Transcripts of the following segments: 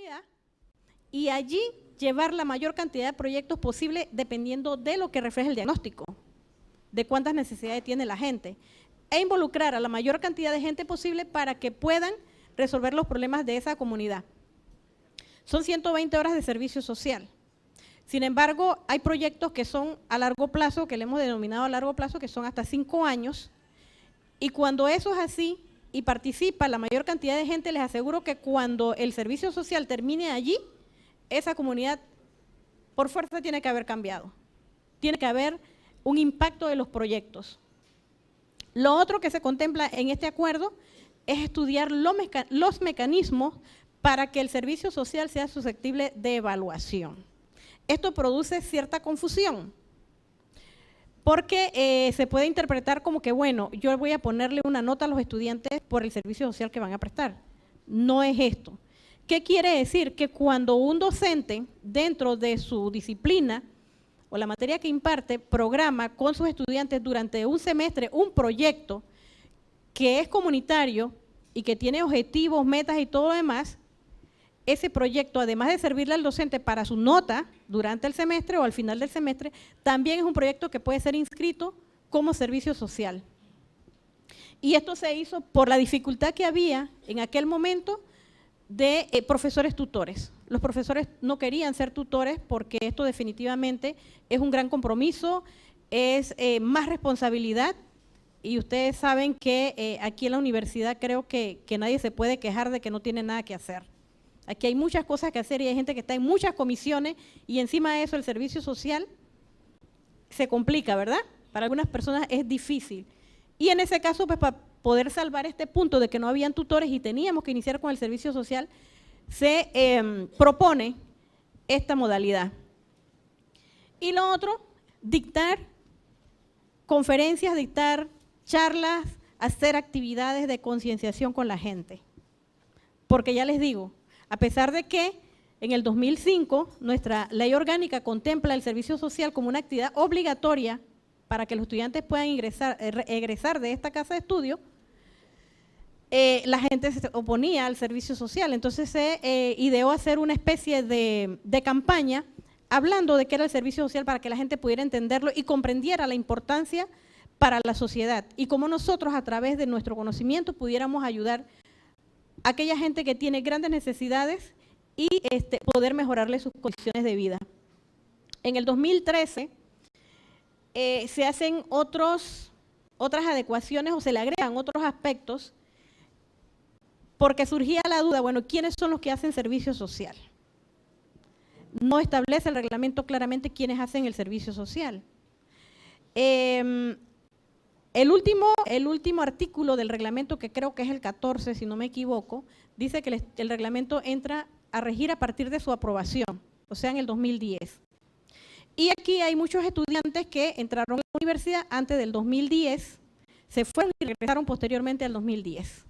comunidad y allí llevar la mayor cantidad de proyectos posible dependiendo de lo que refleja el diagnóstico, de cuántas necesidades tiene la gente, e involucrar a la mayor cantidad de gente posible para que puedan resolver los problemas de esa comunidad. Son 120 horas de servicio social. Sin embargo, hay proyectos que son a largo plazo, que le hemos denominado a largo plazo, que son hasta 5 años, y cuando eso es así y participa la mayor cantidad de gente, les aseguro que cuando el servicio social termine allí, esa comunidad por fuerza tiene que haber cambiado. Tiene que haber un impacto de los proyectos. Lo otro que se contempla en este acuerdo es estudiar los mecanismos para que el servicio social sea susceptible de evaluación. Esto produce cierta confusión, porque se puede interpretar como que, bueno, yo voy a ponerle una nota a los estudiantes por el servicio social que van a prestar. No es esto. ¿Qué quiere decir? Que cuando un docente, dentro de su disciplina o la materia que imparte, programa con sus estudiantes durante un semestre un proyecto que es comunitario y que tiene objetivos, metas y todo lo demás, ese proyecto, además de servirle al docente para su nota durante el semestre o al final del semestre, también es un proyecto que puede ser inscrito como servicio social. Y esto se hizo por la dificultad que había en aquel momento de profesores tutores. Los profesores no querían ser tutores porque esto definitivamente es un gran compromiso, es más responsabilidad, y ustedes saben que aquí en la universidad creo que nadie se puede quejar de que no tiene nada que hacer. Aquí hay muchas cosas que hacer y hay gente que está en muchas comisiones y encima de eso el servicio social se complica, ¿verdad? Para algunas personas es difícil. Y en ese caso, pues para poder salvar este punto de que no habían tutores y teníamos que iniciar con el servicio social, se propone esta modalidad. Y lo otro, dictar conferencias, dictar charlas, hacer actividades de concienciación con la gente. Porque ya les digo, a pesar de que en el 2005 nuestra ley orgánica contempla el servicio social como una actividad obligatoria para que los estudiantes puedan egresar de esta casa de estudio, la gente se oponía al servicio social. Entonces se ideó hacer una especie de campaña hablando de qué era el servicio social para que la gente pudiera entenderlo y comprendiera la importancia para la sociedad y cómo nosotros a través de nuestro conocimiento pudiéramos ayudar a aquella gente que tiene grandes necesidades y poder mejorarle sus condiciones de vida. En el 2013 se hacen otras adecuaciones o se le agregan otros aspectos porque surgía la duda, bueno, ¿quiénes son los que hacen servicio social? No establece el reglamento claramente quiénes hacen el servicio social. El último artículo del reglamento, que creo que es el 14, si no me equivoco, dice que el reglamento entra a regir a partir de su aprobación, o sea, en el 2010. Y aquí hay muchos estudiantes que entraron a la universidad antes del 2010, se fueron y regresaron posteriormente al 2010.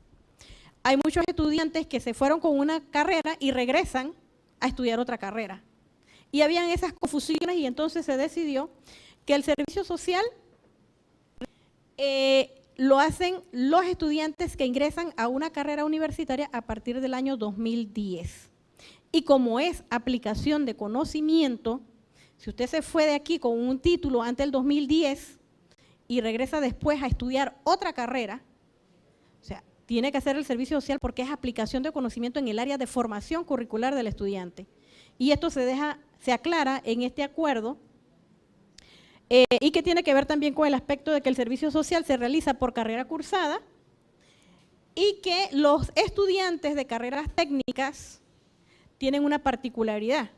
Hay muchos estudiantes que se fueron con una carrera y regresan a estudiar otra carrera. Y habían esas confusiones y entonces se decidió que el servicio social lo hacen los estudiantes que ingresan a una carrera universitaria a partir del año 2010. Y como es aplicación de conocimiento, si usted se fue de aquí con un título antes del 2010 y regresa después a estudiar otra carrera, o sea, tiene que hacer el servicio social porque es aplicación de conocimiento en el área de formación curricular del estudiante. Y esto se aclara en este acuerdo y que tiene que ver también con el aspecto de que el servicio social se realiza por carrera cursada y que los estudiantes de carreras técnicas tienen una particularidad,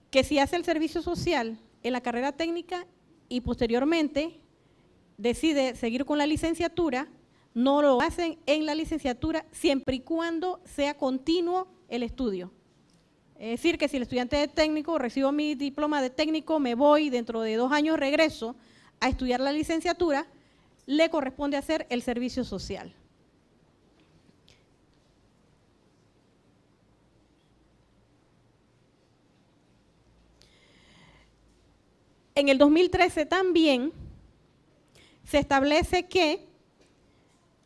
que si hace el servicio social en la carrera técnica y posteriormente decide seguir con la licenciatura, no lo hacen en la licenciatura siempre y cuando sea continuo el estudio. Es decir, que si el estudiante de técnico, recibo mi diploma de técnico, me voy, dentro de 2 años regreso a estudiar la licenciatura, le corresponde hacer el servicio social. En el 2013 también se establece que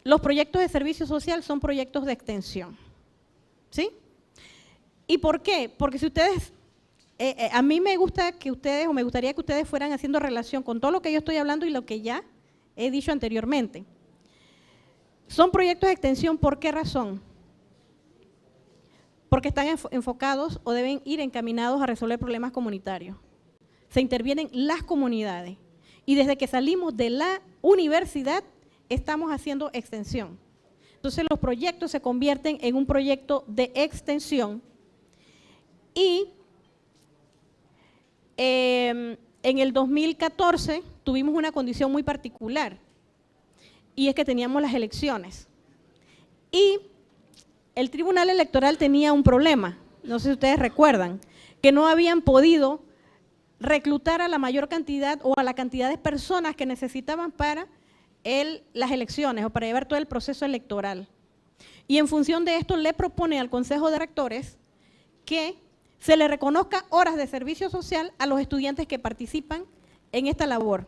los proyectos de servicio social son proyectos de extensión, ¿sí? ¿Y por qué? Porque si ustedes, a mí me gusta que ustedes, o me gustaría que ustedes fueran haciendo relación con todo lo que yo estoy hablando y lo que ya he dicho anteriormente. Son proyectos de extensión, ¿por qué razón? Porque están enfocados o deben ir encaminados a resolver problemas comunitarios. Se intervienen las comunidades. Y desde que salimos de la universidad, estamos haciendo extensión. Entonces los proyectos se convierten en un proyecto de extensión. Y en el 2014 tuvimos una condición muy particular. Y es que teníamos las elecciones. Y el Tribunal Electoral tenía un problema, no sé si ustedes recuerdan, que no habían podido reclutar a la mayor cantidad o a la cantidad de personas que necesitaban para las elecciones o para llevar todo el proceso electoral. Y en función de esto le propone al Consejo de Rectores que se le reconozca horas de servicio social a los estudiantes que participan en esta labor.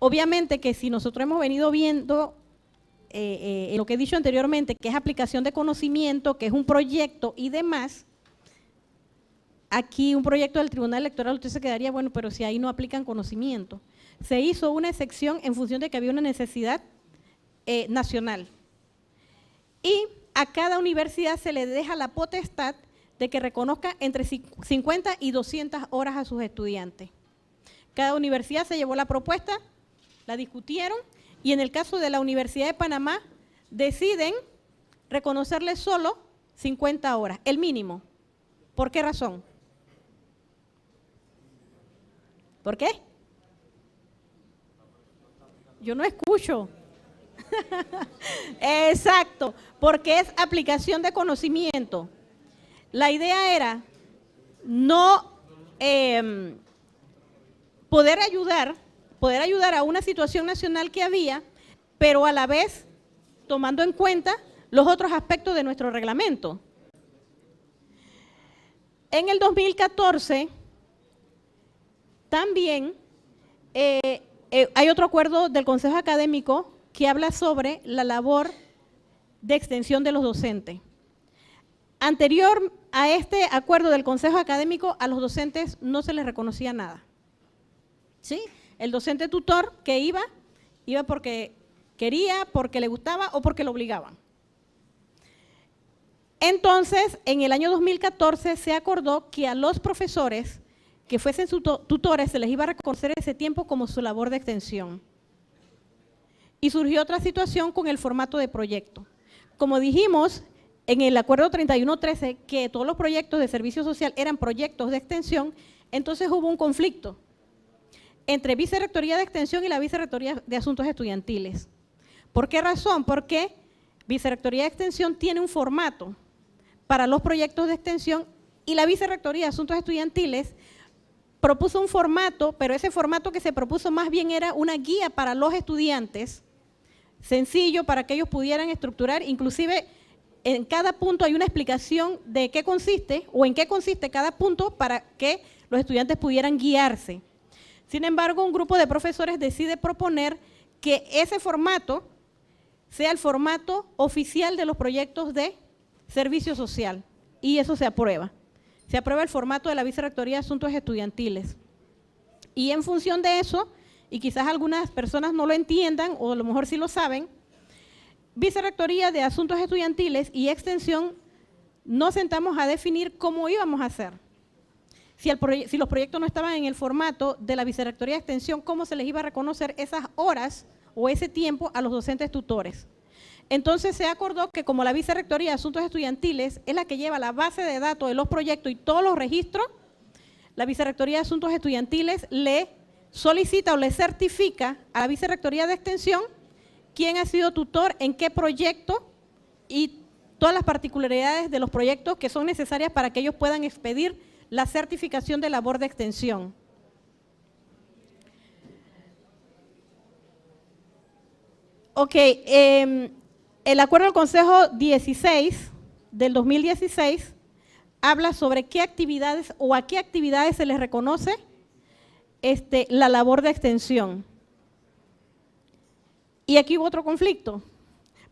Obviamente que si nosotros hemos venido viendo lo que he dicho anteriormente, que es aplicación de conocimiento, que es un proyecto y demás, aquí un proyecto del Tribunal Electoral, usted se quedaría, bueno, pero si ahí no aplican conocimiento. Se hizo una excepción en función de que había una necesidad nacional. Y a cada universidad se le deja la potestad de que reconozca entre 50 y 200 horas a sus estudiantes. Cada universidad se llevó la propuesta, la discutieron, y en el caso de la Universidad de Panamá, deciden reconocerle solo 50 horas, el mínimo. ¿Por qué razón? ¿Por qué? Yo no escucho. Exacto, porque es aplicación de conocimiento. La idea era no poder ayudar a una situación nacional que había, pero a la vez tomando en cuenta los otros aspectos de nuestro reglamento. En el 2014 también hay otro acuerdo del Consejo Académico que habla sobre la labor de extensión de los docentes. Anterior a este acuerdo del Consejo Académico, a los docentes no se les reconocía nada. ¿Sí? El docente tutor que iba porque quería, porque le gustaba o porque lo obligaban. Entonces, en el año 2014 se acordó que a los profesores que fuesen tutores se les iba a reconocer ese tiempo como su labor de extensión. Y surgió otra situación con el formato de proyecto. Como dijimos en el acuerdo 3113 que todos los proyectos de servicio social eran proyectos de extensión, entonces hubo un conflicto entre Vicerrectoría de Extensión y la Vicerrectoría de Asuntos Estudiantiles. ¿Por qué razón? Porque Vicerrectoría de Extensión tiene un formato para los proyectos de extensión y la Vicerrectoría de Asuntos Estudiantiles propuso un formato, pero ese formato que se propuso más bien era una guía para los estudiantes, sencillo para que ellos pudieran estructurar, inclusive en cada punto hay una explicación de qué consiste o en qué consiste cada punto para que los estudiantes pudieran guiarse. Sin embargo, un grupo de profesores decide proponer que ese formato sea el formato oficial de los proyectos de servicio social y eso se aprueba. Se aprueba el formato de la Vicerrectoría de Asuntos Estudiantiles. Y en función de eso, y quizás algunas personas no lo entiendan o a lo mejor sí lo saben, Vicerrectoría de Asuntos Estudiantiles y Extensión nos sentamos a definir cómo íbamos a hacer. Si los proyectos no estaban en el formato de la Vicerrectoría de Extensión, ¿cómo se les iba a reconocer esas horas o ese tiempo a los docentes tutores? Entonces se acordó que como la Vicerrectoría de Asuntos Estudiantiles es la que lleva la base de datos de los proyectos y todos los registros, la Vicerrectoría de Asuntos Estudiantiles le solicita o le certifica a la Vicerrectoría de Extensión quién ha sido tutor en qué proyecto y todas las particularidades de los proyectos que son necesarias para que ellos puedan expedir la certificación de labor de extensión. Ok, el acuerdo del Consejo 16 del 2016 habla sobre qué actividades o a qué actividades se les reconoce la labor de extensión. Y aquí hubo otro conflicto,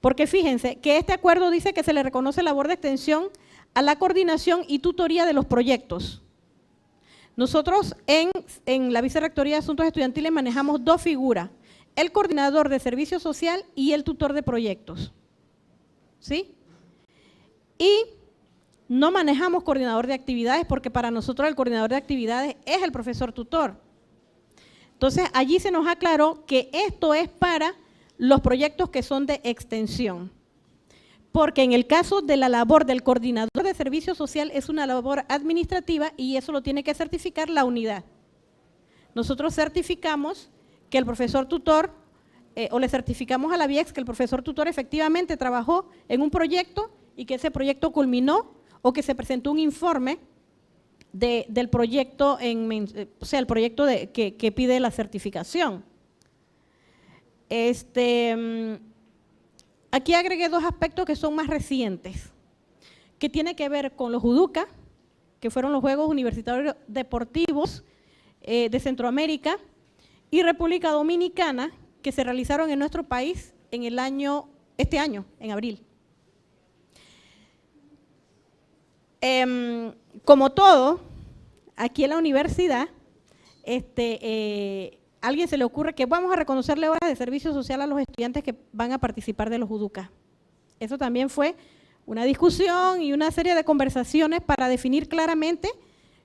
porque fíjense que este acuerdo dice que se le reconoce labor de extensión a la coordinación y tutoría de los proyectos. Nosotros en la Vicerrectoría de Asuntos Estudiantiles manejamos dos figuras, el coordinador de servicio social y el tutor de proyectos. ¿Sí? Y no manejamos coordinador de actividades porque para nosotros el coordinador de actividades es el profesor tutor. Entonces, allí se nos aclaró que esto es para los proyectos que son de extensión. Porque en el caso de la labor del coordinador de servicio social es una labor administrativa y eso lo tiene que certificar la unidad. Nosotros certificamos que el profesor tutor, o le certificamos a la VIEX que el profesor tutor efectivamente trabajó en un proyecto y que ese proyecto culminó o que se presentó un informe del proyecto, o sea, el proyecto que pide la certificación. Aquí agregué dos aspectos que son más recientes, que tiene que ver con los JUDUCA, que fueron los Juegos Universitarios Deportivos de Centroamérica y República Dominicana, que se realizaron en nuestro país en este año, en abril. Como todo, aquí en la universidad, a alguien se le ocurre que vamos a reconocerle horas de servicio social a los estudiantes que van a participar de los JUDUCA. Eso también fue una discusión y una serie de conversaciones para definir claramente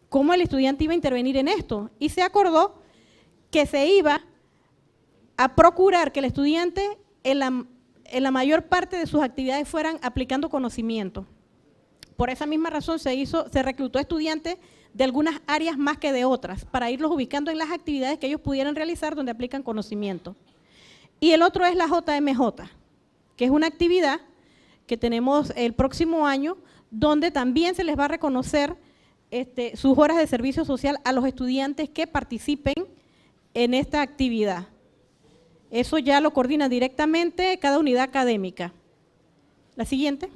cómo el estudiante iba a intervenir en esto. Y se acordó que se iba a procurar que el estudiante en la mayor parte de sus actividades fueran aplicando conocimiento. Por esa misma razón se reclutó estudiantes de algunas áreas más que de otras, para irlos ubicando en las actividades que ellos pudieran realizar donde aplican conocimiento. Y el otro es la JMJ, que es una actividad que tenemos el próximo año, donde también se les va a reconocer sus horas de servicio social a los estudiantes que participen en esta actividad. Eso ya lo coordina directamente cada unidad académica. La siguiente.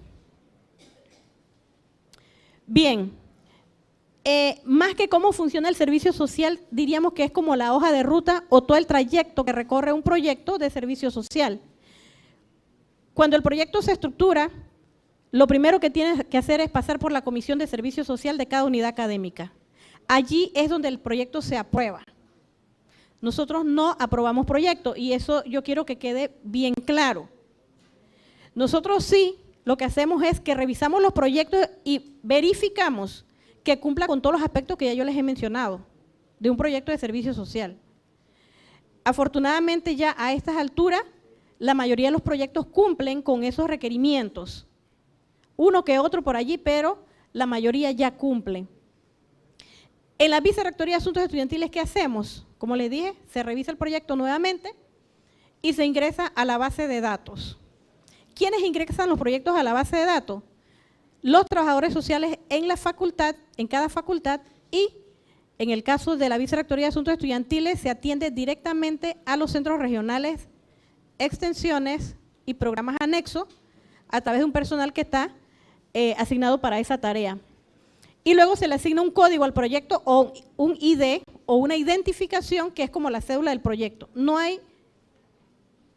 Bien. Más que cómo funciona el servicio social, diríamos que es como la hoja de ruta o todo el trayecto que recorre un proyecto de servicio social. Cuando el proyecto se estructura, lo primero que tiene que hacer es pasar por la comisión de servicio social de cada unidad académica. Allí es donde el proyecto se aprueba. Nosotros no aprobamos proyectos y eso yo quiero que quede bien claro. Nosotros sí, lo que hacemos es que revisamos los proyectos y verificamos que cumpla con todos los aspectos que ya yo les he mencionado de un proyecto de servicio social. Afortunadamente ya a estas alturas la mayoría de los proyectos cumplen con esos requerimientos. Uno que otro por allí, pero la mayoría ya cumplen. En la Vicerrectoría de Asuntos Estudiantiles, ¿qué hacemos? Como les dije, se revisa el proyecto nuevamente y se ingresa a la base de datos. ¿Quiénes ingresan los proyectos a la base de datos? Los trabajadores sociales en la facultad, en cada facultad, y en el caso de la Vicerrectoría de Asuntos Estudiantiles se atiende directamente a los centros regionales, extensiones y programas anexos a través de un personal que está asignado para esa tarea. Y luego se le asigna un código al proyecto o un ID o una identificación que es como la cédula del proyecto. No hay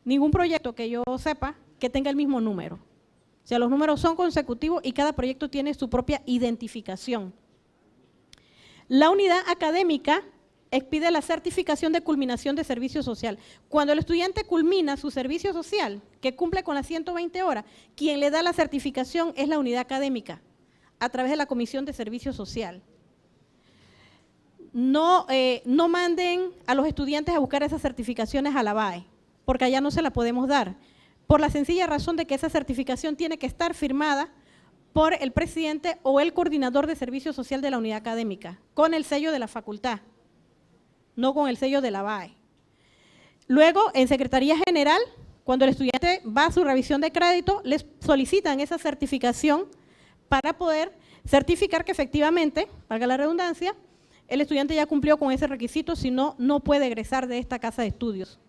ningún proyecto que yo sepa que tenga el mismo número. O sea, los números son consecutivos y cada proyecto tiene su propia identificación. La unidad académica expide la certificación de culminación de servicio social. Cuando el estudiante culmina su servicio social, que cumple con las 120 horas, quien le da la certificación es la unidad académica, a través de la Comisión de Servicio Social. No manden a los estudiantes a buscar esas certificaciones a la BAE, porque allá no se la podemos dar, por la sencilla razón de que esa certificación tiene que estar firmada por el presidente o el coordinador de servicio social de la unidad académica, con el sello de la facultad, no con el sello de la BAE. Luego, en Secretaría General, cuando el estudiante va a su revisión de crédito, les solicitan esa certificación para poder certificar que efectivamente, valga la redundancia, el estudiante ya cumplió con ese requisito, si no, no puede egresar de esta casa de estudios.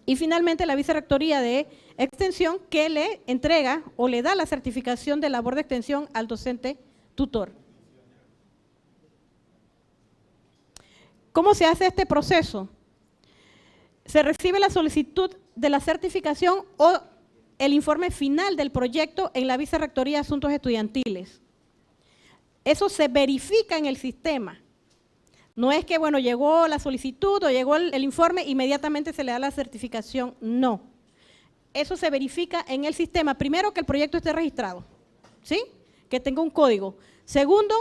Y finalmente la Vicerrectoría de Extensión que le entrega o le da la certificación de labor de extensión al docente tutor. ¿Cómo se hace este proceso? Se recibe la solicitud de la certificación o el informe final del proyecto en la Vicerrectoría de Asuntos Estudiantiles. Eso se verifica en el sistema. No es que, bueno, llegó la solicitud o llegó el informe, inmediatamente se le da la certificación. No. Eso se verifica en el sistema. Primero, que el proyecto esté registrado, ¿sí? Que tenga un código. Segundo,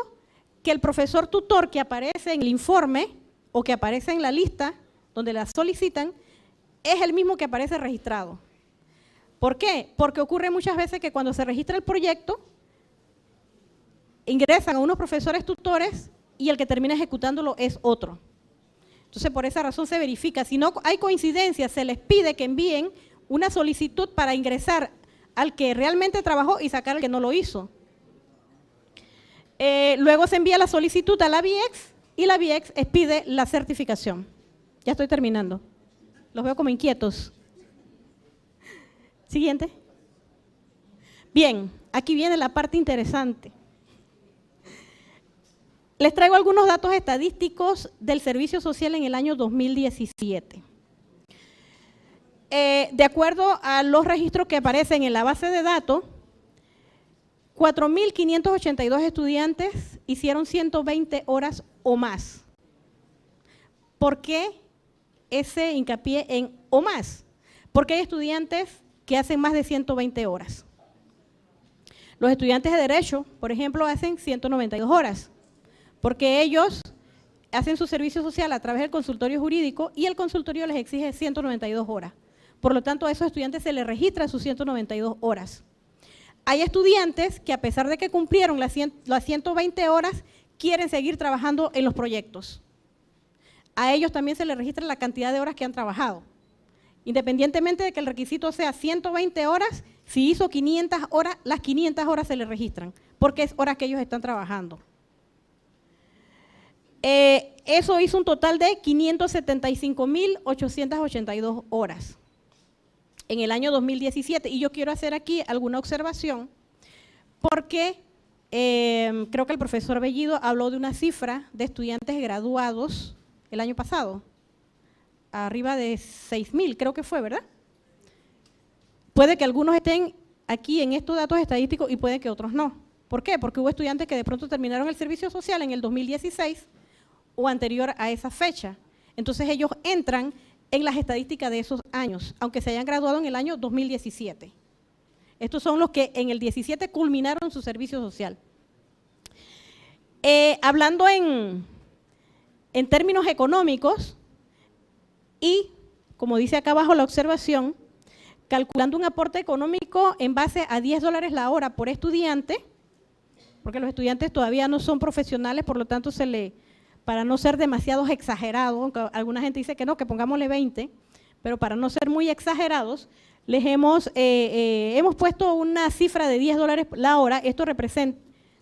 que el profesor tutor que aparece en el informe o que aparece en la lista donde la solicitan es el mismo que aparece registrado. ¿Por qué? Porque ocurre muchas veces que cuando se registra el proyecto, ingresan a unos profesores tutores y el que termina ejecutándolo es otro. Entonces, por esa razón se verifica. Si no hay coincidencia, se les pide que envíen una solicitud para ingresar al que realmente trabajó y sacar al que no lo hizo. Luego se envía la solicitud a la BIEX y la BIEX expide la certificación. Ya estoy terminando. Los veo como inquietos. Siguiente. Bien, aquí viene la parte interesante. Les traigo algunos datos estadísticos del servicio social en el año 2017. De acuerdo a los registros que aparecen en la base de datos, 4.582 estudiantes hicieron 120 horas o más. ¿Por qué ese hincapié en o más? Porque hay estudiantes que hacen más de 120 horas. Los estudiantes de Derecho, por ejemplo, hacen 192 horas. Porque ellos hacen su servicio social a través del consultorio jurídico y el consultorio les exige 192 horas. Por lo tanto, a esos estudiantes se les registra sus 192 horas. Hay estudiantes que a pesar de que cumplieron las 120 horas, quieren seguir trabajando en los proyectos. A ellos también se les registra la cantidad de horas que han trabajado. Independientemente de que el requisito sea 120 horas, si hizo 500 horas, las 500 horas se les registran, porque es horas que ellos están trabajando. Eso hizo un total de 575.882 horas en el año 2017. Y yo quiero hacer aquí alguna observación porque creo que el profesor Bellido habló de una cifra de estudiantes graduados el año pasado, arriba de 6.000, creo que fue, ¿verdad? Puede que algunos estén aquí en estos datos estadísticos y puede que otros no. ¿Por qué? Porque hubo estudiantes que de pronto terminaron el servicio social en el 2016 o anterior a esa fecha. Entonces ellos entran en las estadísticas de esos años, aunque se hayan graduado en el año 2017. Estos son los que en el 17 culminaron su servicio social. Hablando en términos económicos y, como dice acá abajo la observación, calculando un aporte económico en base a $10 la hora por estudiante, porque los estudiantes todavía no son profesionales, por lo tanto para no ser demasiados exagerados, aunque alguna gente dice que no, que pongámosle 20, pero para no ser muy exagerados, les hemos puesto una cifra de $10 la hora. Esto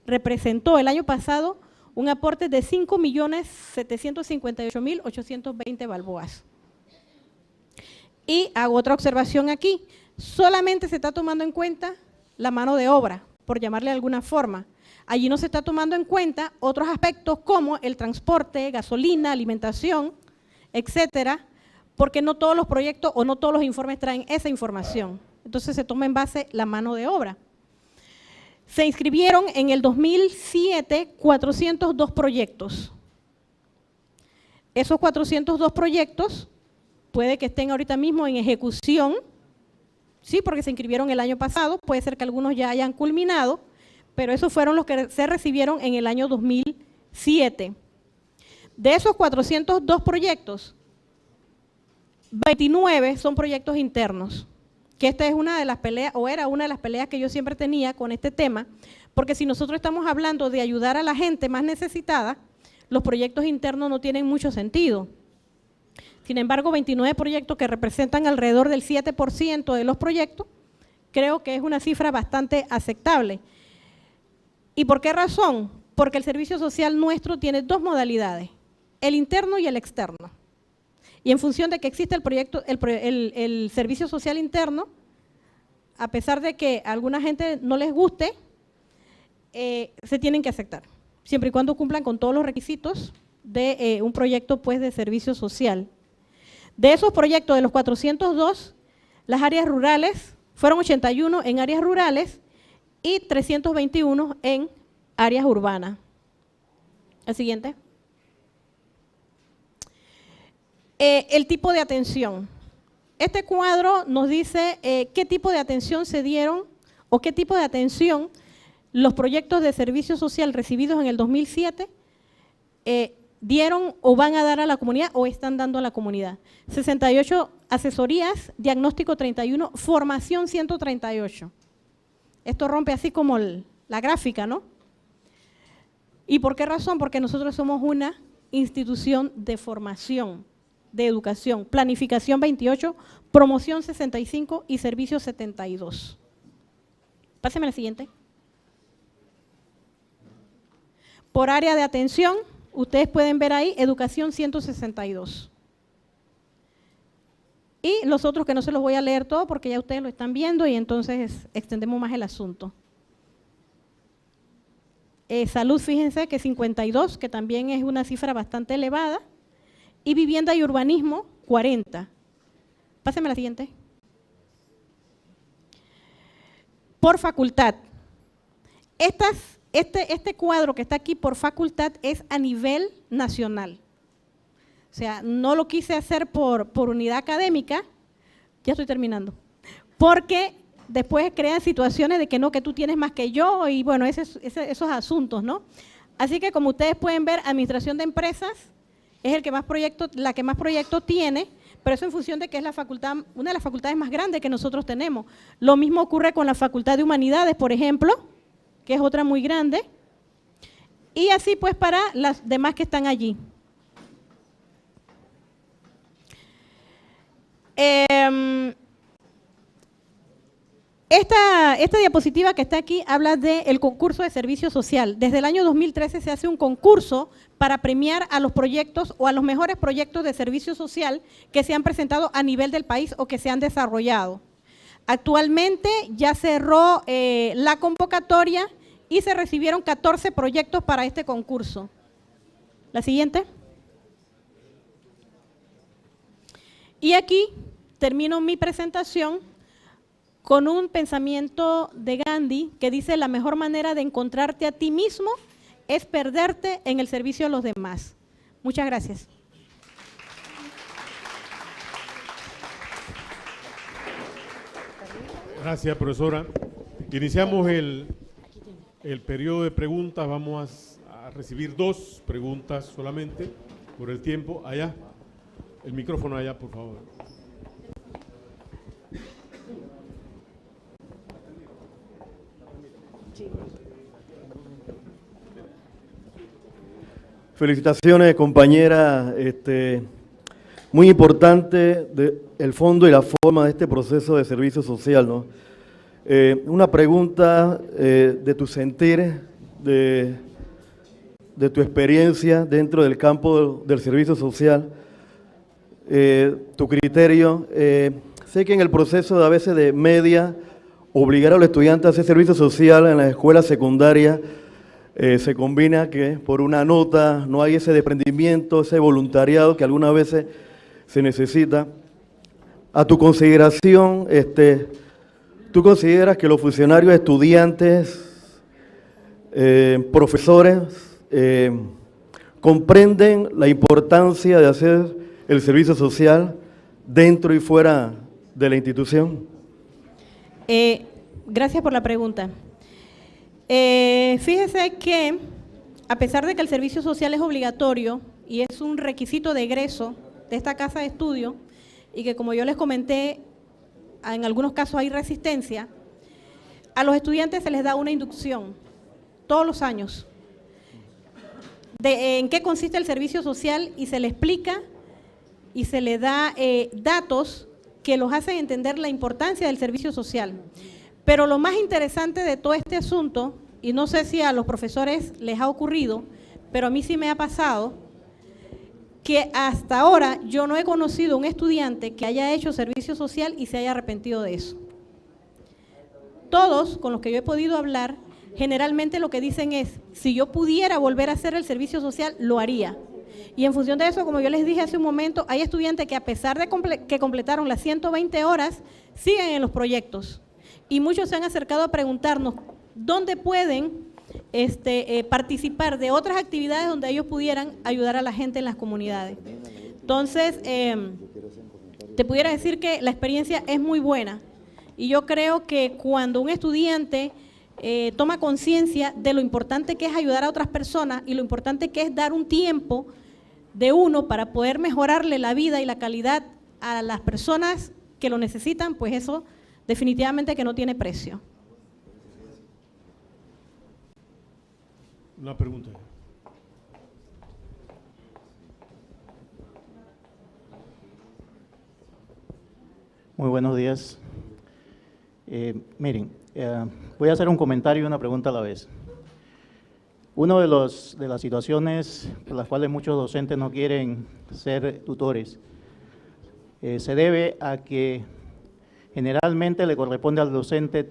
representó el año pasado un aporte de 5.758.820 balboas. Y hago otra observación aquí, solamente se está tomando en cuenta la mano de obra, por llamarle de alguna forma. Allí no se está tomando en cuenta otros aspectos como el transporte, gasolina, alimentación, etcétera, porque no todos los proyectos o no todos los informes traen esa información. Entonces se toma en base la mano de obra. Se inscribieron en el 2007 402 proyectos. Esos 402 proyectos puede que estén ahorita mismo en ejecución, sí, porque se inscribieron el año pasado, puede ser que algunos ya hayan culminado, pero esos fueron los que se recibieron en el año 2007. De esos 402 proyectos, 29 son proyectos internos, que esta es una de las peleas, o era una de las peleas que yo siempre tenía con este tema, porque si nosotros estamos hablando de ayudar a la gente más necesitada, los proyectos internos no tienen mucho sentido. Sin embargo, 29 proyectos que representan alrededor del 7% de los proyectos, creo que es una cifra bastante aceptable. ¿Y por qué razón? Porque el servicio social nuestro tiene dos modalidades, el interno y el externo. Y en función de que existe el servicio social interno, a pesar de que a alguna gente no les guste, se tienen que aceptar, siempre y cuando cumplan con todos los requisitos de un proyecto pues, de servicio social. De esos proyectos, de los 402, las áreas rurales, fueron 81 en áreas rurales y 321 en áreas urbanas. El siguiente. El tipo de atención. Este cuadro nos dice qué tipo de atención se dieron o qué tipo de atención los proyectos de servicio social recibidos en el 2007 dieron o van a dar a la comunidad o están dando a la comunidad. 68 asesorías, diagnóstico 31, formación 138. Esto rompe así como la gráfica, ¿no? ¿Y por qué razón? Porque nosotros somos una institución de formación, de educación, planificación 28, promoción 65 y servicio 72. Páseme la siguiente. Por área de atención, ustedes pueden ver ahí, educación 162. Y los otros que no se los voy a leer todo porque ya ustedes lo están viendo y entonces extendemos más el asunto. Salud, fíjense que 52, que también es una cifra bastante elevada. Y vivienda y urbanismo, 40. Páseme la siguiente. Por facultad. Este cuadro que está aquí por facultad es a nivel nacional. O sea, no lo quise hacer por unidad académica, ya estoy terminando, porque después crean situaciones de que no, que tú tienes más que yo y bueno, esos asuntos, ¿no? Así que como ustedes pueden ver, administración de empresas es el que más la que más proyectos tiene, pero eso en función de que es la facultad, una de las facultades más grandes que nosotros tenemos. Lo mismo ocurre con la Facultad de Humanidades, por ejemplo, que es otra muy grande, y así pues para las demás que están allí. Esta diapositiva que está aquí habla del concurso de servicio social. Desde el año 2013 se hace un concurso para premiar a los proyectos o a los mejores proyectos de servicio social que se han presentado a nivel del país o que se han desarrollado. Actualmente ya cerró la convocatoria y se recibieron 14 proyectos para este concurso. La siguiente. Y aquí termino mi presentación con un pensamiento de Gandhi que dice: la mejor manera de encontrarte a ti mismo es perderte en el servicio a los demás. Muchas gracias. Gracias, profesora. Iniciamos el periodo de preguntas. Vamos a recibir 2 preguntas solamente por el tiempo. Allá, el micrófono allá, por favor. Felicitaciones, compañera. Muy importante el fondo y la forma de este proceso de servicio social, ¿no? Una pregunta de tu sentir, de tu experiencia dentro del campo del servicio social, tu criterio. Sé que en el proceso a veces de media, obligar a los estudiantes a hacer servicio social en la escuela secundaria, se combina que por una nota no hay ese desprendimiento, ese voluntariado que algunas veces se necesita. A tu consideración, ¿tú consideras que los funcionarios, estudiantes, profesores, comprenden la importancia de hacer el servicio social dentro y fuera de la institución? Gracias por la pregunta. Fíjese que a pesar de que el servicio social es obligatorio y es un requisito de egreso de esta casa de estudio y que, como yo les comenté, en algunos casos hay resistencia, a los estudiantes se les da una inducción todos los años de en qué consiste el servicio social y se les explica y se les da datos que los hacen entender la importancia del servicio social. Pero lo más interesante de todo este asunto, y no sé si a los profesores les ha ocurrido, pero a mí sí me ha pasado, que hasta ahora yo no he conocido un estudiante que haya hecho servicio social y se haya arrepentido de eso. Todos con los que yo he podido hablar, generalmente lo que dicen es: si yo pudiera volver a hacer el servicio social, lo haría. Y en función de eso, como yo les dije hace un momento, hay estudiantes que a pesar de que completaron las 120 horas, siguen en los proyectos. Y muchos se han acercado a preguntarnos dónde pueden participar de otras actividades donde ellos pudieran ayudar a la gente en las comunidades. Entonces, te pudiera decir que la experiencia es muy buena y yo creo que cuando un estudiante toma conciencia de lo importante que es ayudar a otras personas y lo importante que es dar un tiempo de uno para poder mejorarle la vida y la calidad a las personas que lo necesitan, pues eso definitivamente que no tiene precio. Una pregunta. Muy buenos días. Miren, voy a hacer un comentario y una pregunta a la vez. Una de las situaciones por las cuales muchos docentes no quieren ser tutores se debe a que generalmente le corresponde al docente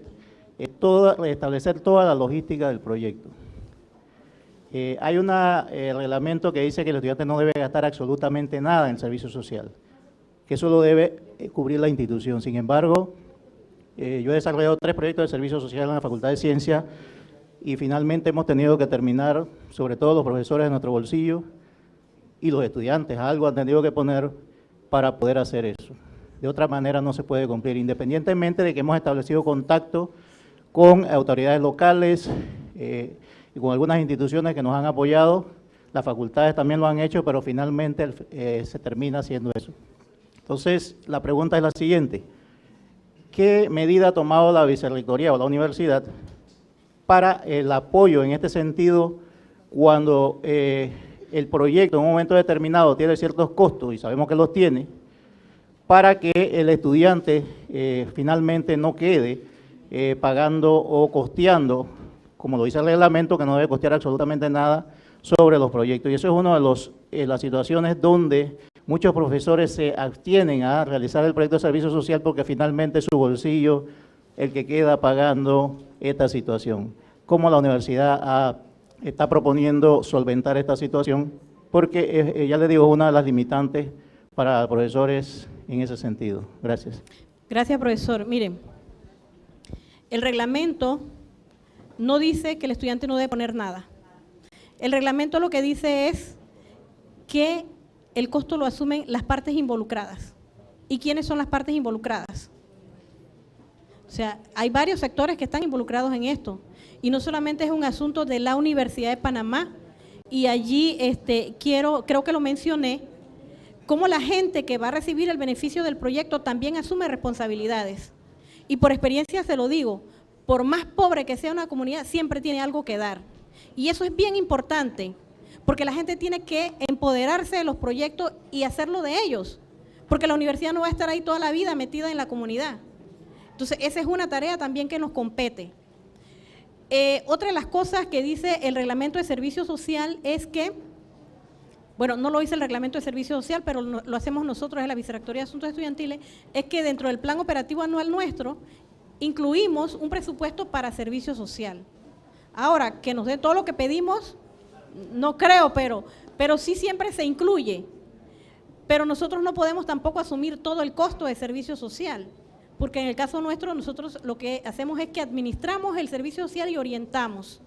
establecer toda la logística del proyecto. Hay un reglamento que dice que el estudiante no debe gastar absolutamente nada en el servicio social, que eso lo debe cubrir la institución. Sin embargo, yo he desarrollado 3 proyectos de servicio social en la Facultad de Ciencias y finalmente hemos tenido que terminar, sobre todo los profesores de nuestro bolsillo y los estudiantes, algo han tenido que poner para poder hacer eso. De otra manera no se puede cumplir, independientemente de que hemos establecido contacto con autoridades locales y con algunas instituciones que nos han apoyado, las facultades también lo han hecho, pero finalmente se termina haciendo eso. Entonces, la pregunta es la siguiente: ¿qué medida ha tomado la vicerrectoría o la universidad para el apoyo en este sentido cuando el proyecto en un momento determinado tiene ciertos costos, y sabemos que los tiene, para que el estudiante finalmente no quede pagando o costeando, como lo dice el reglamento, que no debe costear absolutamente nada sobre los proyectos? Y eso es una de las situaciones donde muchos profesores se abstienen a realizar el proyecto de servicio social porque finalmente es su bolsillo el que queda pagando esta situación. ¿Cómo la universidad está proponiendo solventar esta situación? Porque, ya les digo, es una de las limitantes para profesores en ese sentido. Gracias. Gracias, profesor. Miren, el reglamento no dice que el estudiante no debe poner nada. El reglamento lo que dice es que el costo lo asumen las partes involucradas. ¿Y quiénes son las partes involucradas? O sea, hay varios sectores que están involucrados en esto. Y no solamente es un asunto de la Universidad de Panamá, y allí creo que lo mencioné, cómo la gente que va a recibir el beneficio del proyecto también asume responsabilidades. Y por experiencia se lo digo, por más pobre que sea una comunidad, siempre tiene algo que dar. Y eso es bien importante, porque la gente tiene que empoderarse de los proyectos y hacerlo de ellos, porque la universidad no va a estar ahí toda la vida metida en la comunidad. Entonces, esa es una tarea también que nos compete. Otra de las cosas que dice el reglamento de servicio social es que, bueno, no lo dice el reglamento de servicio social, pero lo hacemos nosotros en la Vicerrectoría de Asuntos Estudiantiles, es que dentro del plan operativo anual nuestro, incluimos un presupuesto para servicio social. Ahora, que nos den todo lo que pedimos, no creo, pero sí siempre se incluye. Pero nosotros no podemos tampoco asumir todo el costo de servicio social, porque en el caso nuestro nosotros lo que hacemos es que administramos el servicio social y orientamos.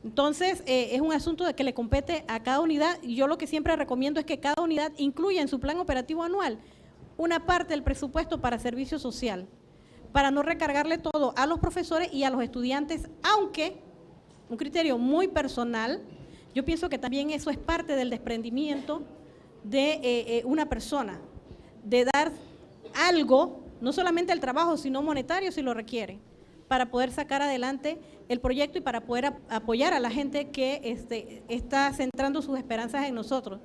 Entonces, es un asunto de que le compete a cada unidad, y yo lo que siempre recomiendo es que cada unidad incluya en su plan operativo anual una parte del presupuesto para servicio social, para no recargarle todo a los profesores y a los estudiantes, aunque un criterio muy personal, yo pienso que también eso es parte del desprendimiento de una persona, de dar algo, no solamente el trabajo, sino monetario si lo requiere, para poder sacar adelante el proyecto y para poder apoyar a la gente que está centrando sus esperanzas en nosotros.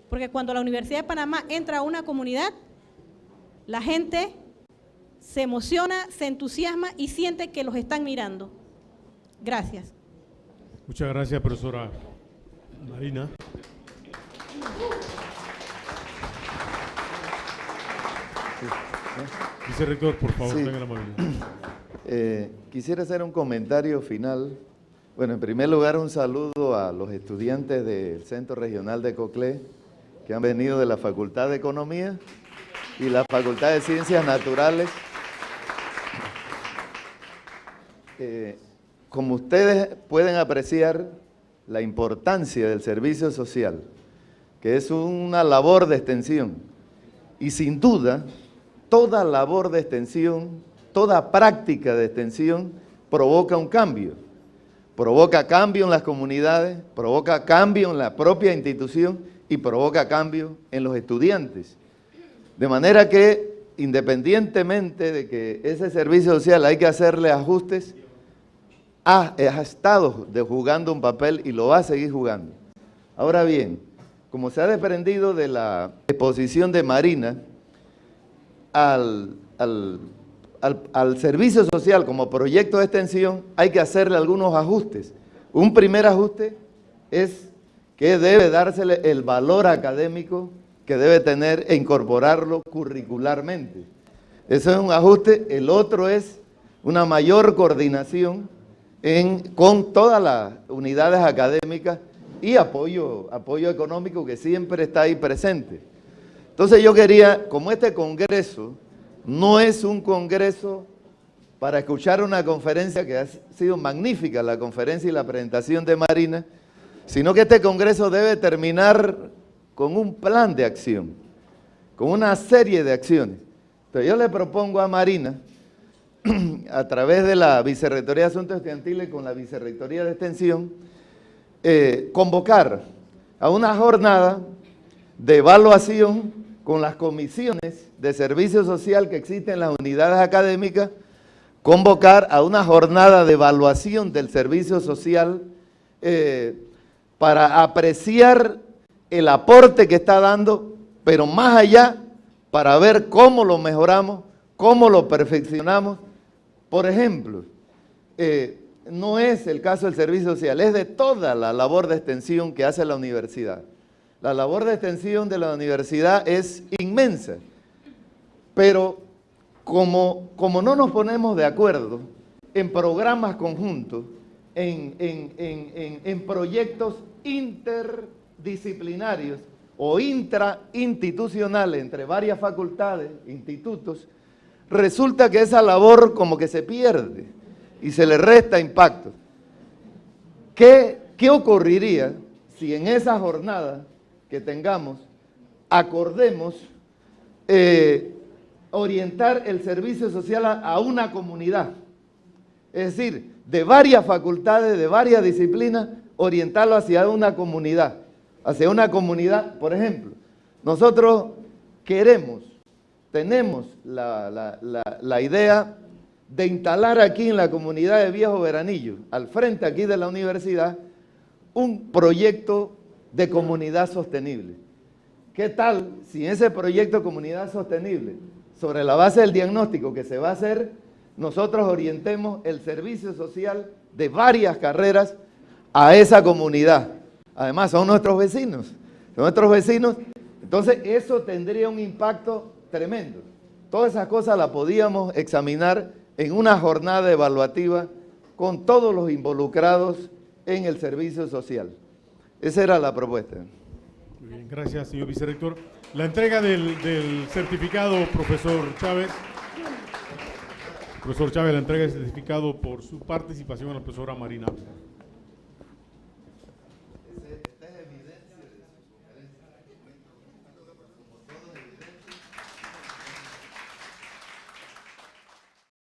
Porque cuando la Universidad de Panamá entra a una comunidad, la gente se emociona, se entusiasma y siente que los están mirando. Gracias. Muchas gracias, profesora Marina. Vicerrector, por favor, Sí. tenga la amabilidad. Quisiera hacer un comentario final. Bueno, en primer lugar, un saludo a los estudiantes del Centro Regional de Coclé, que han venido de la Facultad de Economía y la Facultad de Ciencias Naturales. como ustedes pueden apreciar, la importancia del servicio social, que es una labor de extensión, y sin duda, toda labor de extensión, toda práctica de extensión provoca un cambio. Provoca cambio en las comunidades, provoca cambio en la propia institución y provoca cambio en los estudiantes. De manera que, independientemente de que ese servicio social hay que hacerle ajustes, ha estado jugando un papel y lo va a seguir jugando. Ahora bien, como se ha desprendido de la exposición de Marina, al servicio social como proyecto de extensión hay que hacerle algunos ajustes. Un primer ajuste es que debe dársele el valor académico que debe tener e incorporarlo curricularmente. Eso es un ajuste. El otro es una mayor coordinación con todas las unidades académicas y apoyo económico que siempre está ahí presente. Entonces yo quería, como este congreso no es un congreso para escuchar una conferencia que ha sido magnífica, la conferencia y la presentación de Marina, sino que este congreso debe terminar con un plan de acción, con una serie de acciones. Entonces yo le propongo a Marina, a través de la Vicerrectoría de Asuntos Estudiantiles con la Vicerrectoría de Extensión, convocar a una jornada de evaluación con las comisiones de servicio social que existen en las unidades académicas, convocar a una jornada de evaluación del servicio social para apreciar el aporte que está dando, pero más allá, para ver cómo lo mejoramos, cómo lo perfeccionamos. Por ejemplo, no es el caso del servicio social, es de toda la labor de extensión que hace la universidad. La labor de extensión de la universidad es inmensa, pero como no nos ponemos de acuerdo en programas conjuntos, en proyectos interdisciplinarios o intrainstitucionales entre varias facultades, institutos, resulta que esa labor como que se pierde y se le resta impacto. ¿Qué ocurriría si en esa jornada que tengamos acordemos orientar el servicio social a una comunidad? Es decir, de varias facultades, de varias disciplinas, orientarlo hacia una comunidad. Por ejemplo, nosotros tenemos la idea de instalar aquí en la comunidad de Viejo Veranillo, al frente aquí de la universidad, un proyecto de comunidad sostenible. ¿Qué tal si en ese proyecto de comunidad sostenible, sobre la base del diagnóstico que se va a hacer, nosotros orientemos el servicio social de varias carreras a esa comunidad? Además, son nuestros vecinos. Entonces, eso tendría un impacto tremendo. Todas esas cosas las podíamos examinar en una jornada evaluativa con todos los involucrados en el servicio social. Esa era la propuesta. Muy bien, gracias, señor vicerrector. La entrega del certificado, profesor Chávez. Profesor Chávez, la entrega del certificado por su participación a la profesora Marina.